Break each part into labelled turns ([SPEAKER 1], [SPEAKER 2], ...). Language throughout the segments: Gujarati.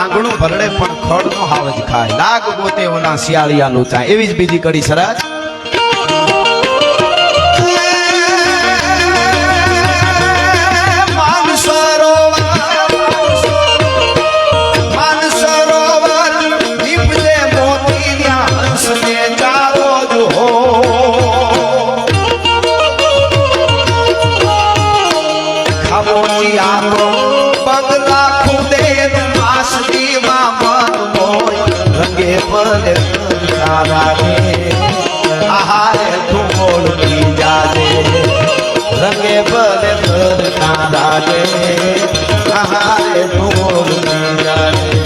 [SPEAKER 1] લાંગણું ભરડે પણ ખડ નો હાવજ ખાય લાગ ગોતે ઓના શિયાળિયા લોચા એવી જ બીજી કડી સરાજ रंगे बले घर कांदाले आहारे ढोल जाले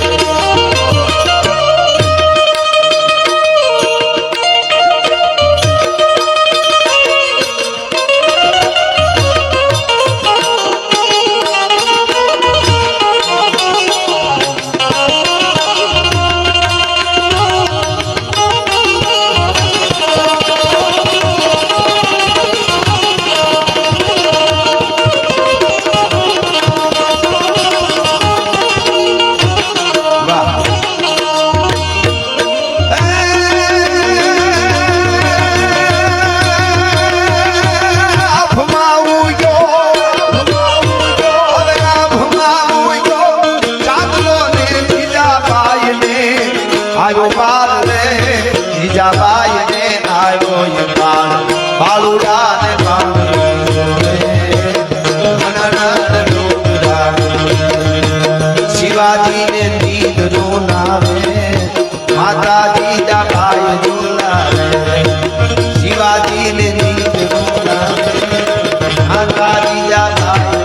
[SPEAKER 1] आयो बाल रे जीजा बाई ने आयो ये बाल बालूड़ा ने शिवाजी ने नींद रोनावे माता जीजा बाई रोनावे शिवाजी ने नींद रोनावे माता जीजा बाई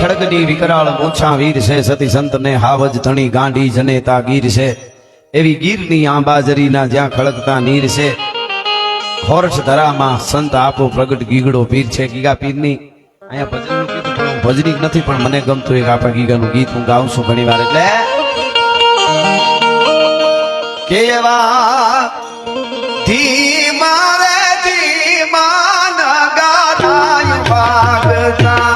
[SPEAKER 1] ખડગની વિકરાળ મૂછા વીર છે સતી સંત ને હાવજ ધણી ગાંડી જનેતા ગીર છે એવી ગીરની આંબાજરીના જ્યાં ખડકતા નીર છે ખોરઠ ધરામાં સંત આપો પ્રગટ ગીગડો પીર છે ગીગા પીરની અહીંયા ભજનનું કીધું પણ ભજનિક નથી પણ મને ગમતું એક આપણા ગીગાનું ગીત હું ગાઉં છું ઘણી વાર એટલે કેવા ધીમા રે ધીમા નગારાય વાગતા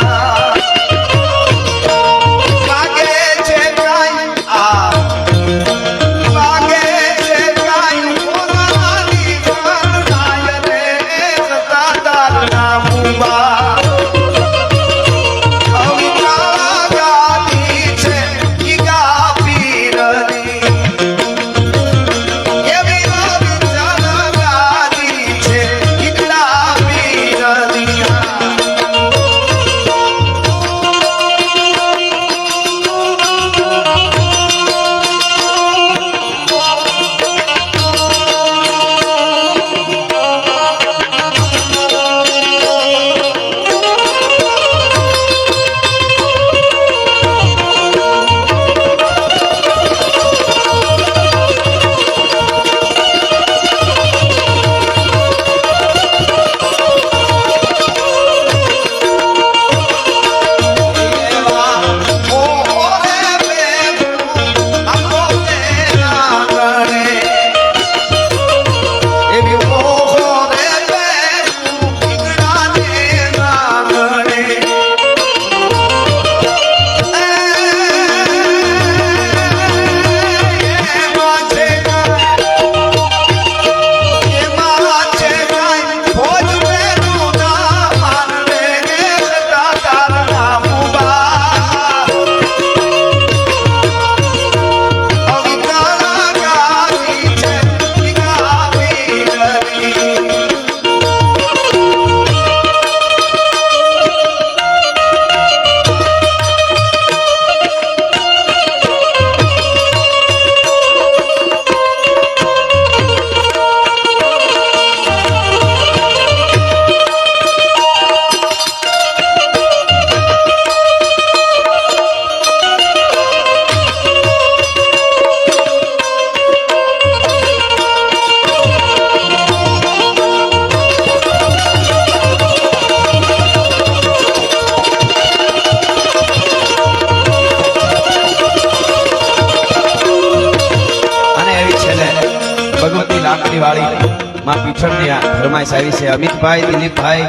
[SPEAKER 1] માં પીઠળની આ ફરમાઈશ આવી છે. અમિતભાઈ દિલીપભાઈ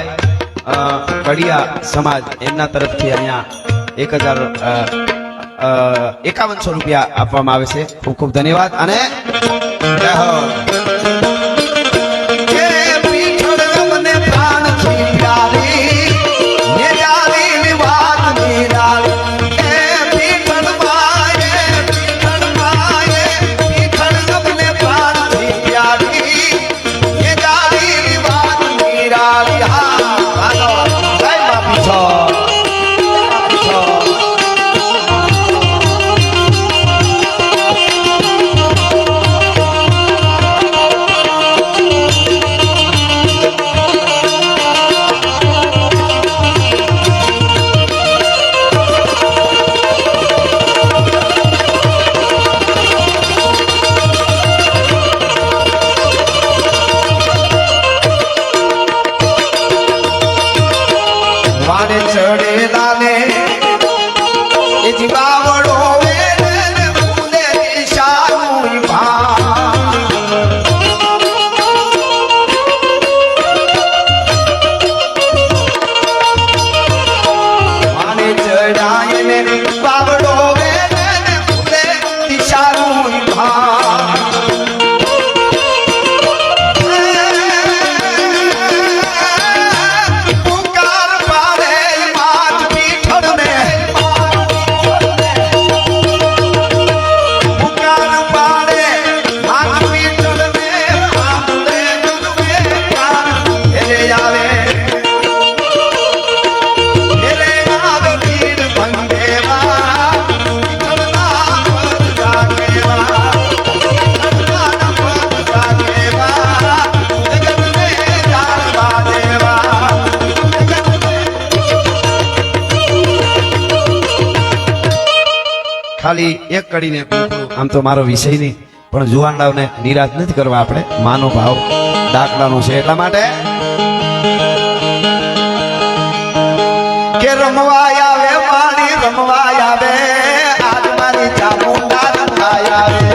[SPEAKER 1] કડિયા સમાજ એમના તરફથી અહીંયા 1051 રૂપિયા આપવામાં આવે છે. ખૂબ ખૂબ ધન્યવાદ. અને જય હો. ખાલી એક કડીને આમ તો મારો વિષય નહીં, પણ જુવાનડાઓને નિરાશ નથી કરવા. આપણે માનો ભાવ દાખલાનો છે એટલા માટે કે રમવા આવે મારી રમવા આવે આજ મારી ચામુંડા રમવા આવે.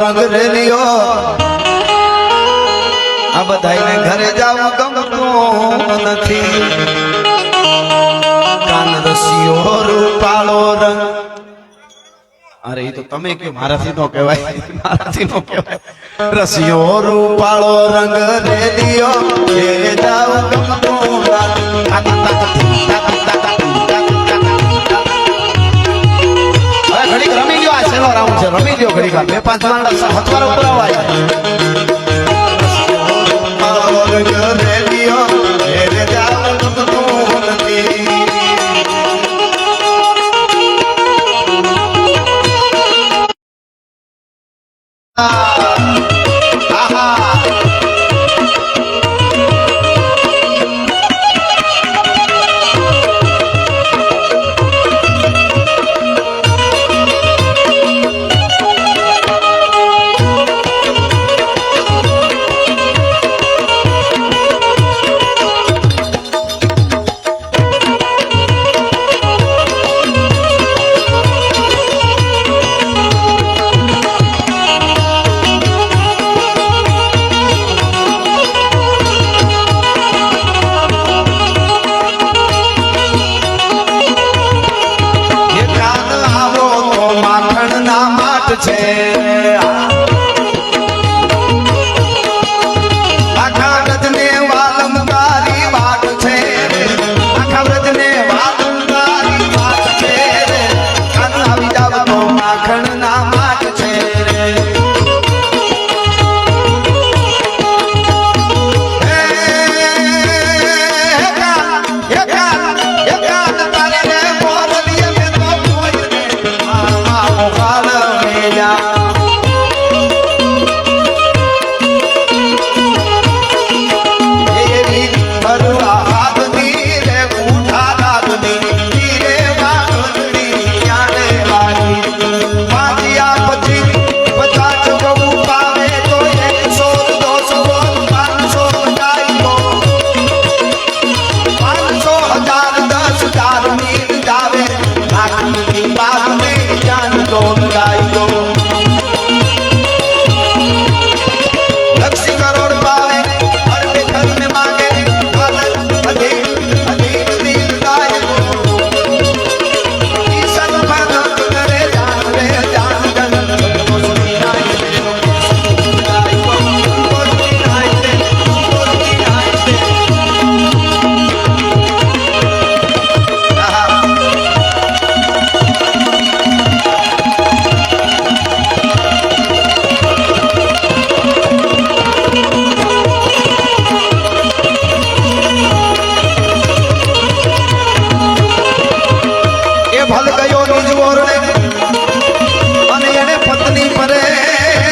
[SPEAKER 1] રંગ રેલિયો આ બધાને ઘરે જાવું ગમતું નથી કાન રસિયો રૂપાળો રંગ અરે એ તો તમે કે મારાથી નો કહેવાય મારાથી નો કહેવાય રસિયો રૂપાળો રંગ રેલિયો ઘરે જાવું ગમતું ઘડીક રમી લ્યો આ છેલ્લો રાઉન્ડ છે રમી લ્યો ઘડીક બે પાંચ માણસ હથવાર ઉપર આવાય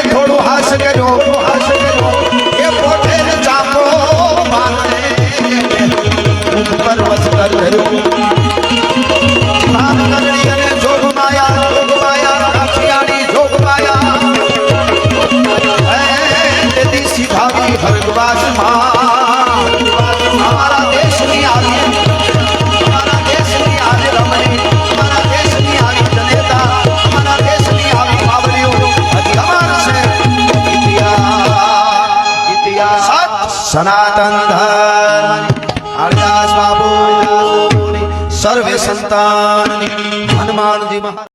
[SPEAKER 1] થોડું હાસ કર્યો